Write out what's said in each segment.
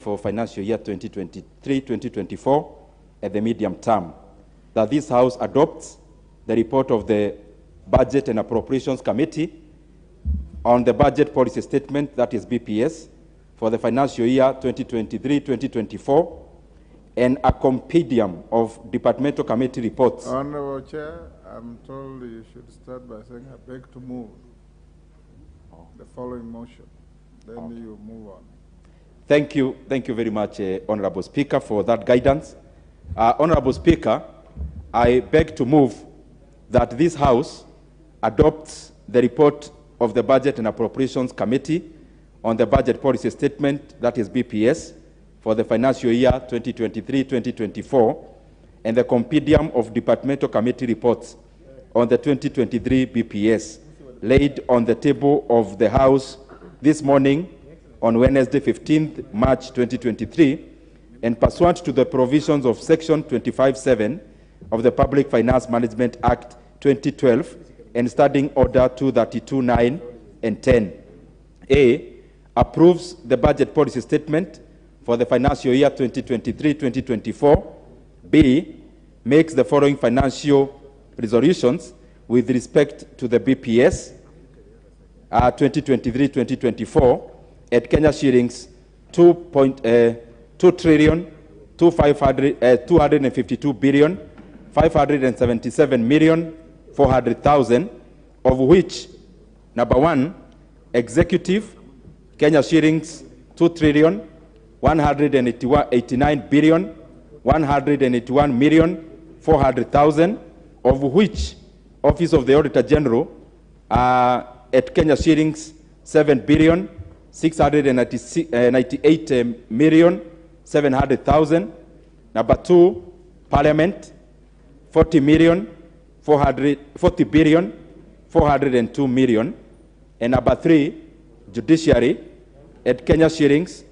for financial year 2023-2024 at the medium term. That this House adopts the report of the Budget and Appropriations Committee on the Budget Policy Statement, that is BPS, for the financial year 2023-2024, and a compendium of departmental committee reports. Honorable Chair, I'm told you should start by saying I beg to move the following motion. Then you move on. Thank you very much, Honorable Speaker, for that guidance. Honorable Speaker, I beg to move that this House adopts the report of the Budget and Appropriations Committee on the Budget Policy Statement, that is BPS, for the financial year 2023-2024, and the compendium of departmental committee reports on the 2023 BPS laid on the table of the House this morning on Wednesday, 15th March 2023, and pursuant to the provisions of Section 25(7) of the Public Finance Management Act 2012 and Standing Order 232(9) and 10. A, approves the budget policy statement for the financial year 2023-2024. B, makes the following financial resolutions with respect to the BPS 2023-2024 at Kenya shillings 2,252,577,400,000, of which, number one, executive, Kenya shillings 2,189,181,400,000, of which Office of the Auditor General at Kenya shillings 7,698,700,000. Number two, Parliament 40,402,000,000. And number three, Judiciary at Kenya shillings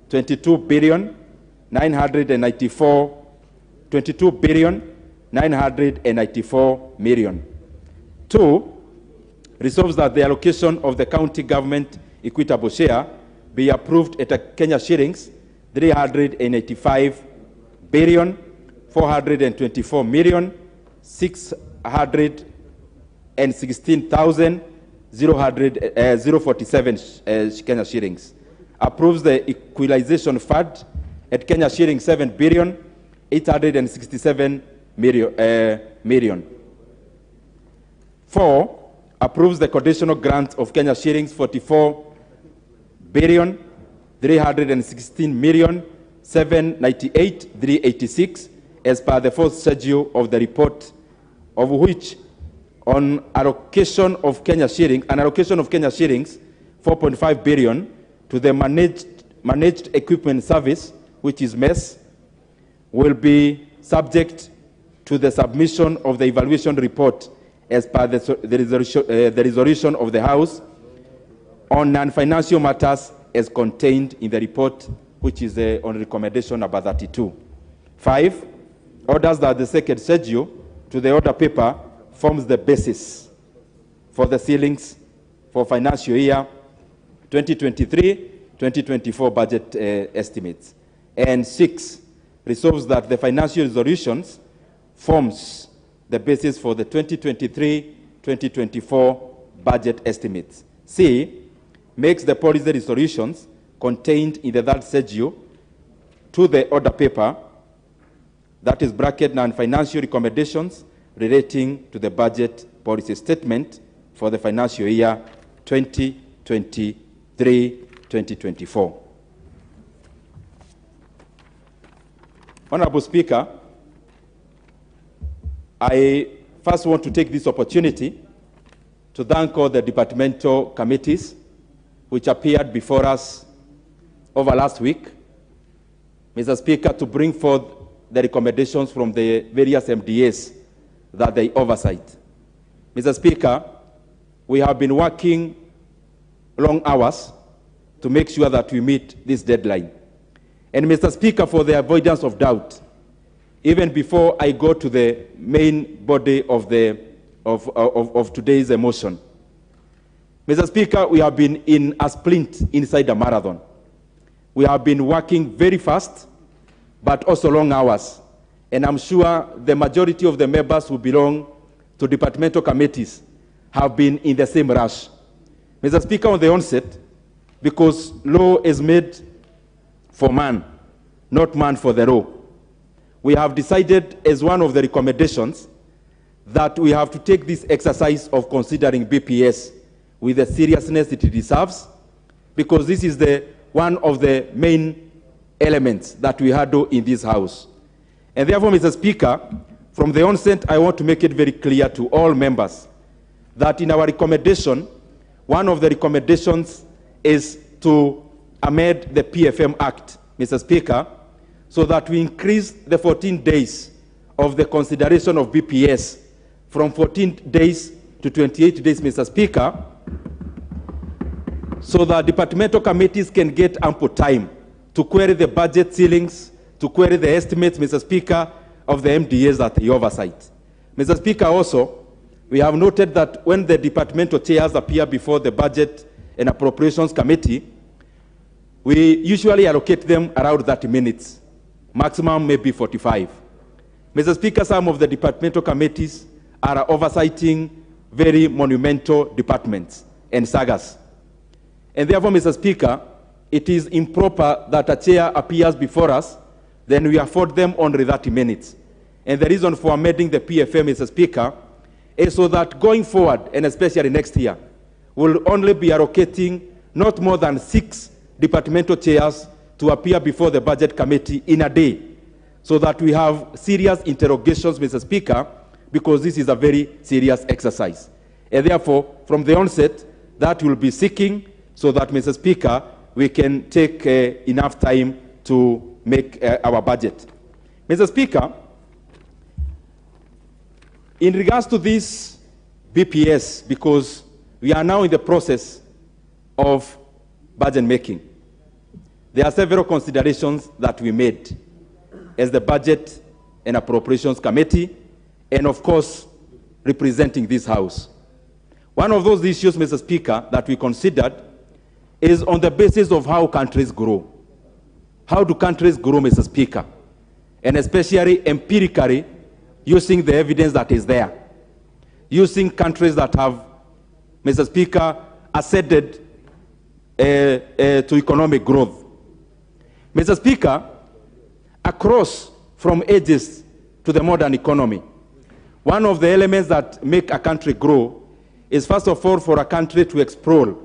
22,994,000,000. Two, resolves that the allocation of the county government equitable share be approved at Kenya shillings 385,424,616,047 Kenya shillings. Approves the equalization fund at Kenya shillings 7,867,000,000. Four, approves the conditional grant of Kenya shillings 44,316,798,386 as per the fourth schedule of the report, of which on allocation of Kenya shillings, 4.5 billion to the managed equipment service, which is MES, will be subject to the submission of the evaluation report as per the resolution of the House on non-financial matters as contained in the report, which is on recommendation number 32. 5, orders that the second schedule to the order paper forms the basis for the ceilings for financial year 2023-2024 budget estimates. And 6, resolves that the financial resolutions forms the basis for the 2023-2024 budget estimates. C, makes the policy resolutions contained in the third schedule to the order paper, that is bracket non-financial recommendations relating to the budget policy statement for the financial year 2023-2024. Honorable Speaker, I first want to take this opportunity to thank all the departmental committees which appeared before us over last week, Mr. Speaker, to bring forth the recommendations from the various MDAs that they oversight. Mr. Speaker, we have been working long hours to make sure that we meet this deadline. And Mr. Speaker, for the avoidance of doubt, even before I go to the main body of today's motion, Mr. Speaker, we have been in a sprint inside a marathon. we have been working very fast, but also long hours. And I'm sure the majority of the members who belong to departmental committees have been in the same rush. Mr. Speaker, on the onset, because law is made for man, not man for the law, we have decided as one of the recommendations that we have to take this exercise of considering BPS with the seriousness it deserves, because this is one of the main elements that we handle in this House. And therefore, Mr. Speaker, from the onset, I want to make it very clear to all members that in our recommendation, one of the recommendations is to amend the PFM Act, Mr. Speaker, so that we increase the 14 days of the consideration of BPS from 14 days to 28 days, Mr. Speaker, so that departmental committees can get ample time to query the budget ceilings, to query the estimates, Mr. Speaker, of the MDAs that they oversight. Mr. Speaker, also, we have noted that when the departmental chairs appear before the Budget and Appropriations Committee, we usually allocate them around 30 minutes, maximum maybe 45. Mr. Speaker, some of the departmental committees are oversighting very monumental departments and sagas. And therefore, Mr. Speaker, it is improper that a chair appears before us, then we afford them only 30 minutes. And the reason for amending the PFM, Mr. Speaker, is so that going forward, and especially next year, we'll only be allocating not more than 6 departmental chairs to appear before the Budget Committee in a day, so that we have serious interrogations, Mr. Speaker, because this is a very serious exercise. And therefore, from the onset, that will be seeking so that, Mr. Speaker, we can take enough time to make our budget. Mr. Speaker, in regards to this BPS, because we are now in the process of budget making, there are several considerations that we made as the Budget and Appropriations Committee, and of course, representing this House. One of those issues, Mr. Speaker, that we considered is on the basis of how countries grow. How do countries grow, Mr. Speaker? And especially empirically, using the evidence that is there. Using countries that have, Mr. Speaker, ascended to economic growth. Mr. Speaker, across from ages to the modern economy, one of the elements that make a country grow is, first of all, for a country to explore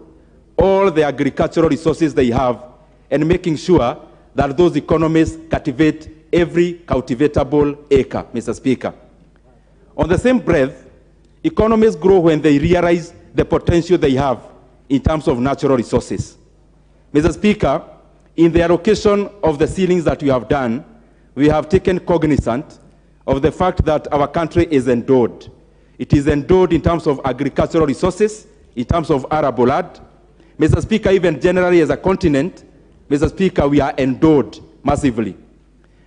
all the agricultural resources they have and making sure that those economies cultivate every cultivatable acre, Mr. Speaker. On the same breath, economies grow when they realize the potential they have in terms of natural resources. Mr. Speaker, in the allocation of the ceilings that we have done, we have taken cognizance of the fact that our country is endowed. It is endowed in terms of agricultural resources, in terms of arable land. Mr. Speaker, even generally as a continent, Mr. Speaker, we are endowed massively.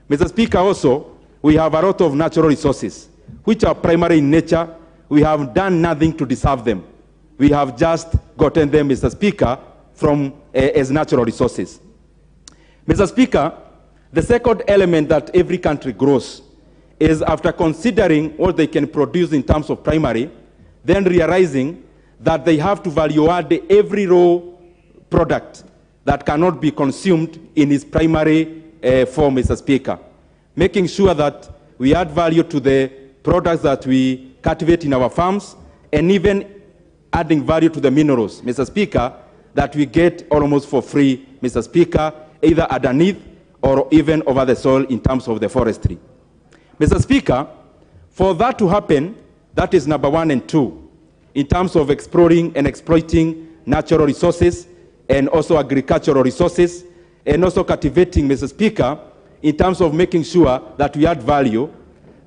Mr. Speaker, also, we have a lot of natural resources, which are primary in nature. We have done nothing to deserve them. We have just gotten them, Mr. Speaker, from as natural resources. Mr. Speaker, the second element that every country grows is, after considering what they can produce in terms of primary, then realizing that they have to value add every raw product that cannot be consumed in its primary form, Mr. Speaker. Making sure that we add value to the products that we cultivate in our farms, and even adding value to the minerals, Mr. Speaker, that we get almost for free, Mr. Speaker, either underneath or even over the soil in terms of the forestry. Mr. Speaker, for that to happen, that is number 1 and 2, in terms of exploring and exploiting natural resources and also agricultural resources, and also cultivating, Mr. Speaker, in terms of making sure that we add value.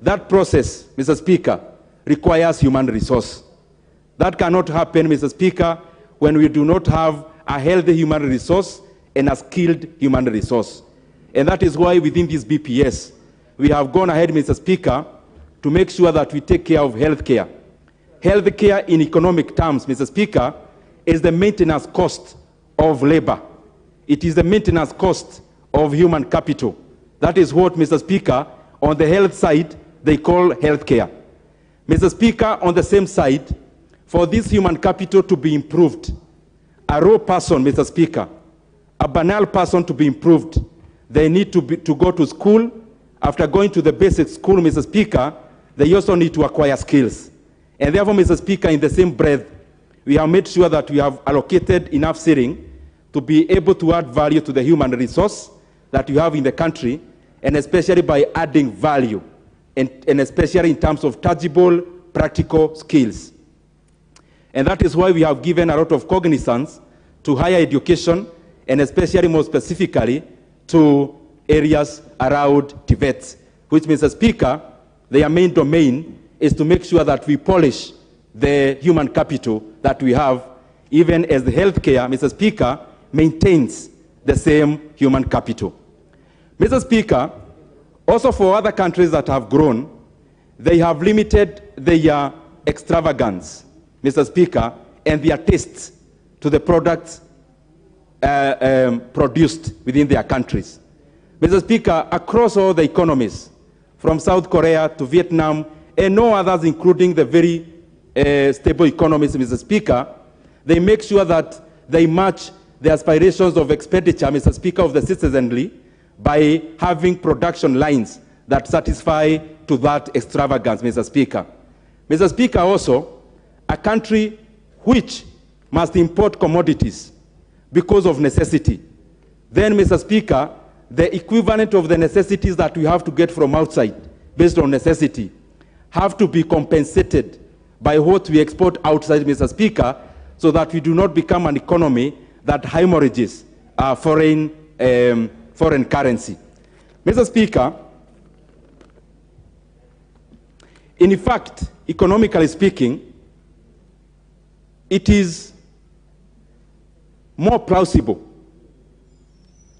That process, Mr. Speaker, requires human resource. That cannot happen, Mr. Speaker, when we do not have a healthy human resource and a skilled human resource. And that is why within this BPS, we have gone ahead, Mr. Speaker, to make sure that we take care of health care. Health care in economic terms, Mr. Speaker, is the maintenance cost of labor it is the maintenance cost of human capital. That is what, Mr. Speaker, on the health side, they call healthcare. Mr. Speaker, on the same side, for this human capital to be improved, a raw person, Mr. Speaker, a banal person to be improved, they need to go to school. After going to the basic school, Mr. Speaker, they also need to acquire skills. And therefore, Mr. Speaker, in the same breath, we have made sure that we have allocated enough seating to be able to add value to the human resource that you have in the country, and especially by adding value, and especially in terms of tangible, practical skills. And that is why we have given a lot of cognizance to higher education, and especially more specifically to areas around Tibet, which, Mr. Speaker, their main domain is to make sure that we polish the human capital that we have, even as the healthcare, Mr. Speaker, maintains the same human capital. Mr. Speaker, also for other countries that have grown, they have limited their extravagance, Mr. Speaker, and their tastes to the products produced within their countries. Mr. Speaker, across all the economies, from South Korea to Vietnam, and no others, including the very stable economies, Mr. Speaker, they make sure that they match the aspirations of expenditure, Mr. Speaker, of the citizenry by having production lines that satisfy to that extravagance, Mr. Speaker. Mr. Speaker, also, a country which must import commodities because of necessity, then, Mr. Speaker, the equivalent of the necessities that we have to get from outside based on necessity have to be compensated by what we export outside, Mr. Speaker, so that we do not become an economy that hemorrhages foreign currency. Mr. Speaker, in fact, economically speaking, it is more plausible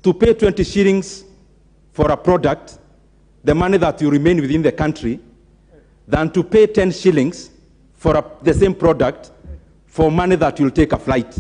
to pay 20 shillings for a product, the money that you remain within the country, than to pay 10 shillings for the same product for money that you'll take a flight.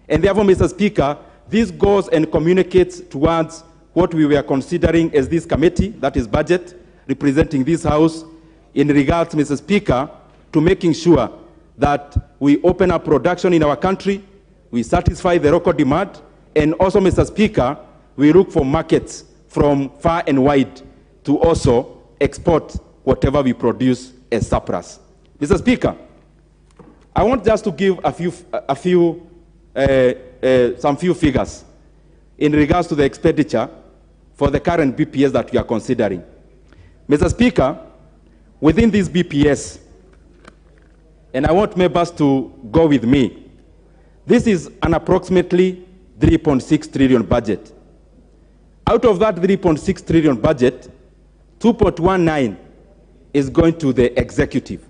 And therefore, Mr. Speaker, this goes and communicates towards what we were considering as this committee, that is budget, representing this House, in regards, Mr. Speaker, to making sure that we open up production in our country, we satisfy the local demand, and also, Mr. Speaker, we look for markets from far and wide to also export whatever we produce as surplus. Mr. Speaker, I want just to give some few figures in regards to the expenditure for the current BPS that we are considering. Mr. Speaker, within this BPS, and I want members to go with me, this is an approximately 3.6 trillion budget. Out of that 3.6 trillion budget, 2.19 is going to the executive.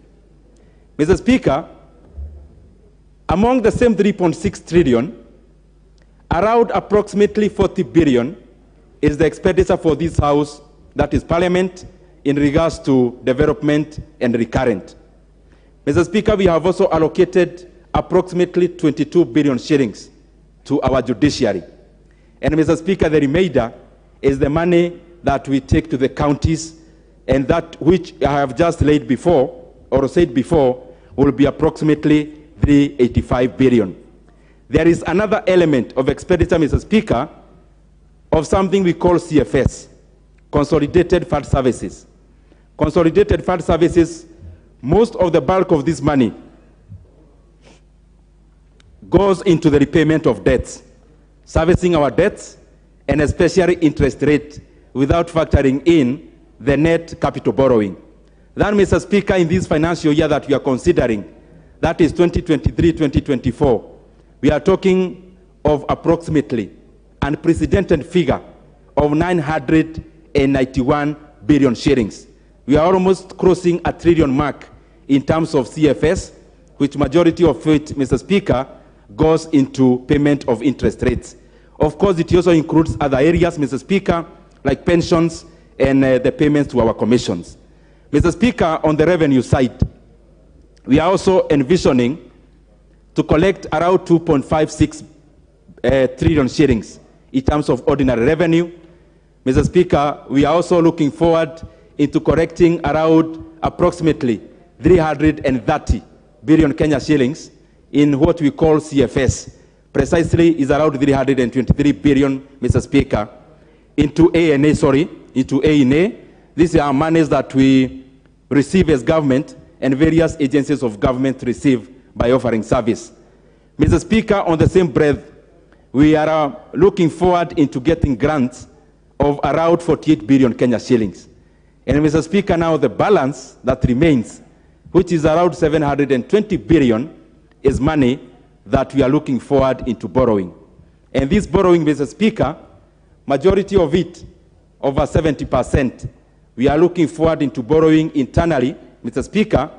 Mr. Speaker, among the same 3.6 trillion, around approximately 40 billion is the expenditure for this House, that is Parliament, in regards to development and recurrent. Mr. Speaker, we have also allocated approximately 22 billion shillings to our judiciary. And Mr. Speaker, the remainder is the money that we take to the counties, and that which I have just laid before, or said before, will be approximately 385 billion. There is another element of expenditure, Mr. Speaker, of something we call CFS, Consolidated Fund Services. Consolidated Fund Services, most of the bulk of this money goes into the repayment of debts, servicing our debts, and especially interest rate, without factoring in the net capital borrowing. Then, Mr. Speaker, in this financial year that we are considering, that is 2023-2024, we are talking of approximately an unprecedented figure of 991 billion shillings. We are almost crossing a trillion mark in terms of CFS, which majority of it, Mr. Speaker, goes into payment of interest rates. Of course, it also includes other areas, Mr. Speaker, like pensions and the payments to our commissions. Mr. Speaker, on the revenue side, we are also envisioning to collect around 2.56 trillion shillings in terms of ordinary revenue. Mr. Speaker, we are also looking forward into correcting around approximately 330 billion Kenya shillings in what we call CFS. Precisely is around 323 billion, Mr. Speaker, into ANA. These are monies that we receive as government and various agencies of government receive by offering service. Mr. Speaker, on the same breath, we are looking forward into getting grants of around 48 billion Kenya shillings. And Mr. Speaker, now the balance that remains, which is around 720 billion, is money that we are looking forward into borrowing. And this borrowing, Mr. Speaker, majority of it, over 70%, we are looking forward into borrowing internally. Mr. Speaker,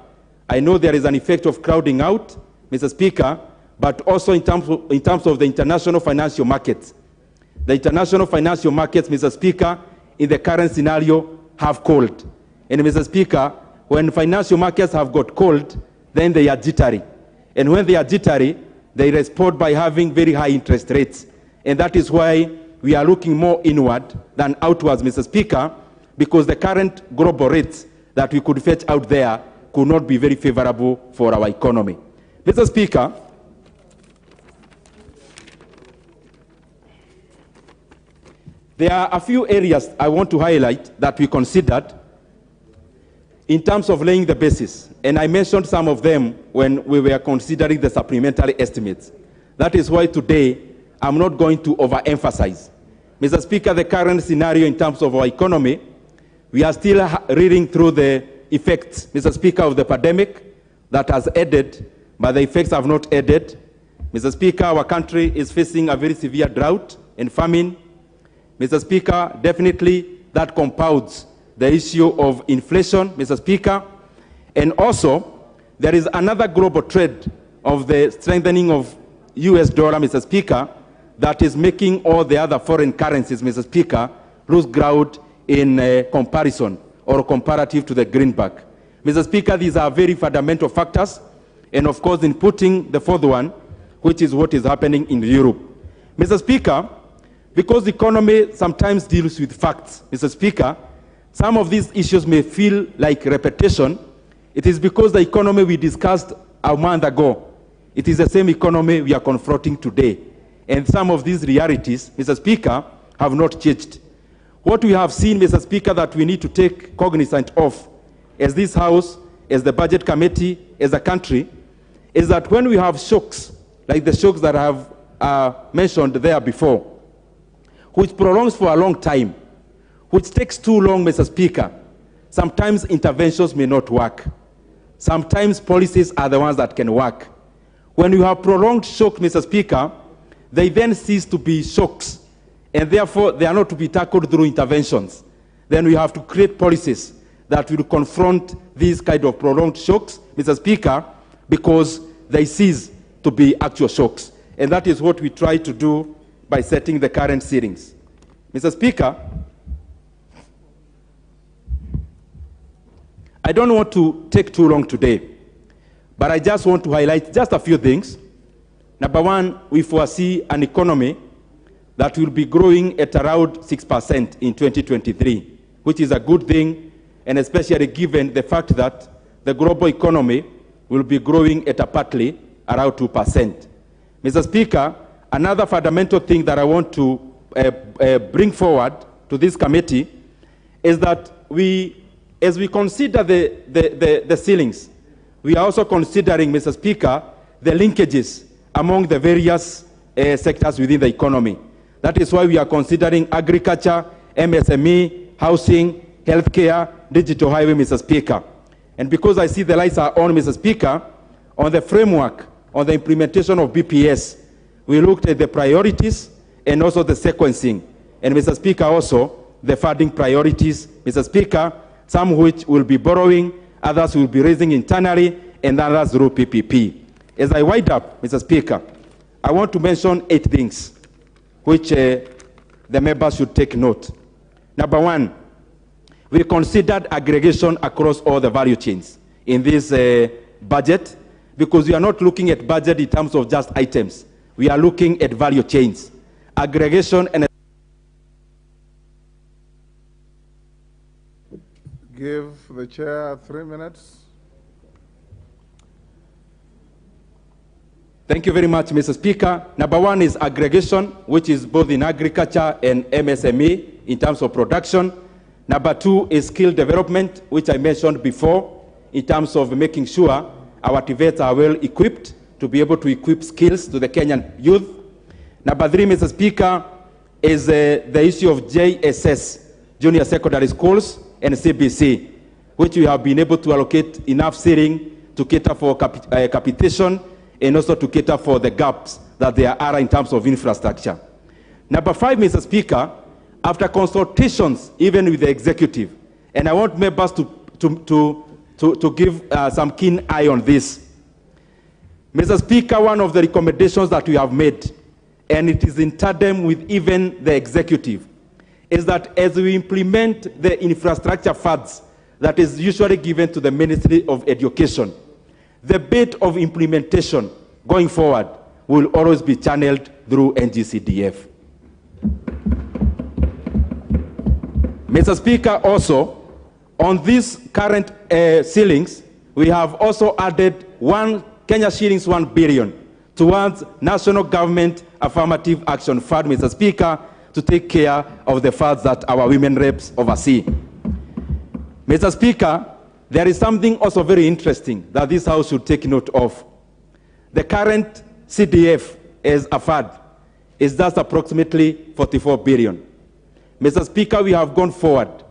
I know there is an effect of crowding out, Mr. Speaker, but also in terms of the international financial markets. The international financial markets, Mr. Speaker, in the current scenario have cooled. And Mr. Speaker, when financial markets have got cold, then they are jittery. And when they are jittery, they respond by having very high interest rates. And that is why we are looking more inward than outwards, Mr. Speaker, because the current global rates that we could fetch out there could not be very favorable for our economy. Mr. Speaker, there are a few areas I want to highlight that we considered in terms of laying the basis, and I mentioned some of them when we were considering the supplementary estimates. That is why today I'm not going to overemphasize. Mr. Speaker, the current scenario in terms of our economy, we are still reading through the effects, Mr. Speaker, of the pandemic that has added, but the effects have not added. Mr. Speaker, our country is facing a very severe drought and famine. Mr. Speaker, definitely that compounds the issue of inflation, Mr. Speaker. And also, there is another global trend of the strengthening of US dollar, Mr. Speaker, that is making all the other foreign currencies, Mr. Speaker, lose ground in comparison or comparative to the greenback. Mr. Speaker, these are very fundamental factors, and of course in putting the fourth one, which is what is happening in Europe. Mr. Speaker, because the economy sometimes deals with facts, Mr. Speaker, some of these issues may feel like repetition. It is because the economy we discussed a month ago, it is the same economy we are confronting today. And some of these realities, Mr. Speaker, have not changed. What we have seen, Mr. Speaker, that we need to take cognizance of as this House, as the Budget Committee, as a country, is that when we have shocks, like the shocks that I have mentioned there before, which prolongs for a long time, which takes too long, Mr. Speaker, sometimes interventions may not work. Sometimes policies are the ones that can work. When you have prolonged shock, Mr. Speaker, they then cease to be shocks, and therefore they are not to be tackled through interventions. Then we have to create policies that will confront these kind of prolonged shocks, Mr. Speaker, because they cease to be actual shocks. And that is what we try to do by setting the current ceilings. Mr. Speaker, I don't want to take too long today, but I just want to highlight just a few things. Number one, we foresee an economy that will be growing at around 6% in 2023, which is a good thing, and especially given the fact that the global economy will be growing at partly around 2%. Mr. Speaker, another fundamental thing that I want to bring forward to this committee is that as we consider the ceilings, we are also considering, Mr. Speaker, the linkages among the various sectors within the economy. That is why we are considering agriculture, MSME, housing, healthcare, digital highway, Mr. Speaker. And because I see the lights are on, Mr. Speaker, on the framework, on the implementation of BPS, we looked at the priorities and also the sequencing. And Mr. Speaker, also the funding priorities, Mr. Speaker, some which will be borrowing, others will be raising internally, and others through PPP. As I wind up, Mr. Speaker, I want to mention 8 things which the members should take note. Number one, we considered aggregation across all the value chains in this budget, because we are not looking at budget in terms of just items. We are looking at value chains. aggregation and Give the chair 3 minutes. Thank you very much, Mr. Speaker. Number one is aggregation, which is both in agriculture and MSME in terms of production. Number two is skill development, which I mentioned before, in terms of making sure our TVETs are well equipped to be able to equip skills to the Kenyan youth. Number three, Mr. Speaker, is the issue of JSS, junior secondary schools, and CBC, which we have been able to allocate enough seating to cater for capitation and also to cater for the gaps that there are in terms of infrastructure. Number five, Mr. Speaker, after consultations even with the executive, and I want members to give some keen eye on this. Mr. Speaker, one of the recommendations that we have made, and it is in tandem with even the executive, is that as we implement the infrastructure funds that is usually given to the Ministry of Education, the bit of implementation going forward will always be channeled through NGCDF. Mr. Speaker, also, on these current ceilings, we have also added Kenya shillings 1 billion towards National Government Affirmative Action Fund, Mr. Speaker, to take care of the funds that our women reps oversee. Mr. Speaker, there is something also very interesting that this House should take note of. The current CDF as a fund is just approximately 44 billion. Mr. Speaker, we have gone forward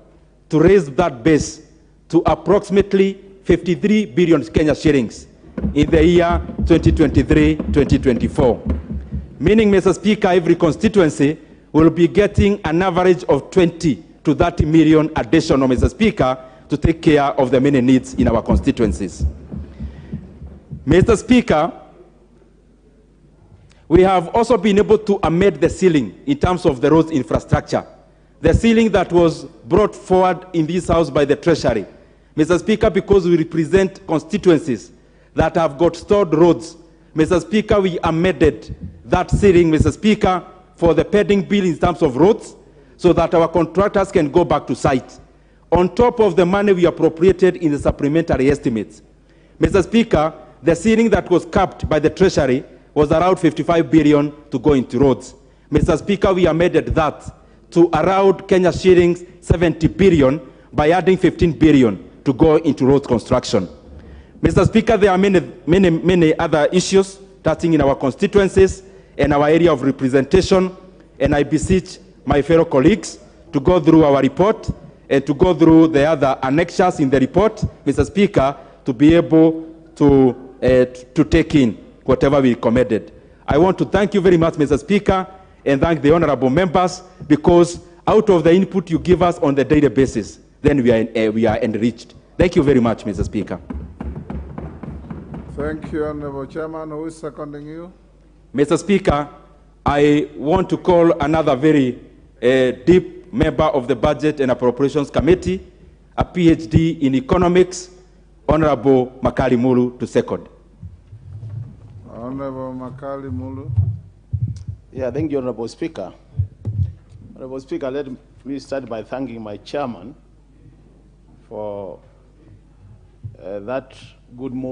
to raise that base to approximately 53 billion Kenya shillings in the year 2023-2024. Meaning, Mr. Speaker, every constituency will be getting an average of 20 to 30 million additional, Mr. Speaker, to take care of the many needs in our constituencies. Mr. Speaker, we have also been able to amend the ceiling in terms of the roads infrastructure. The ceiling that was brought forward in this House by the Treasury. Mr. Speaker, because we represent constituencies that have got stored roads, Mr. Speaker, we amended that ceiling, Mr. Speaker, for the pending bill in terms of roads, so that our contractors can go back to site, on top of the money we appropriated in the supplementary estimates. Mr. Speaker, the ceiling that was capped by the Treasury was around 55 billion to go into roads. Mr. Speaker, we amended that to around Kenya shillings 70 billion by adding 15 billion to go into road construction. Mr. Speaker, there are many other issues touching in our constituencies and our area of representation, and I beseech my fellow colleagues to go through our report and to go through the other annexures in the report, Mr. Speaker, to be able to take in whatever we recommended. I want to thank you very much, Mr. Speaker, and thank the honorable members, because out of the input you give us on the daily basis, then we are enriched. Thank you very much, Mr. Speaker. Thank you, Honorable Chairman. Who is seconding you? Mr. Speaker, I want to call another very deep member of the Budget and Appropriations Committee, a PhD in economics, Honorable Makali Mulu, to second. Honorable Makali Mulu. Yeah, thank you, Honorable Speaker. Honorable Speaker, let me start by thanking my chairman for that good move.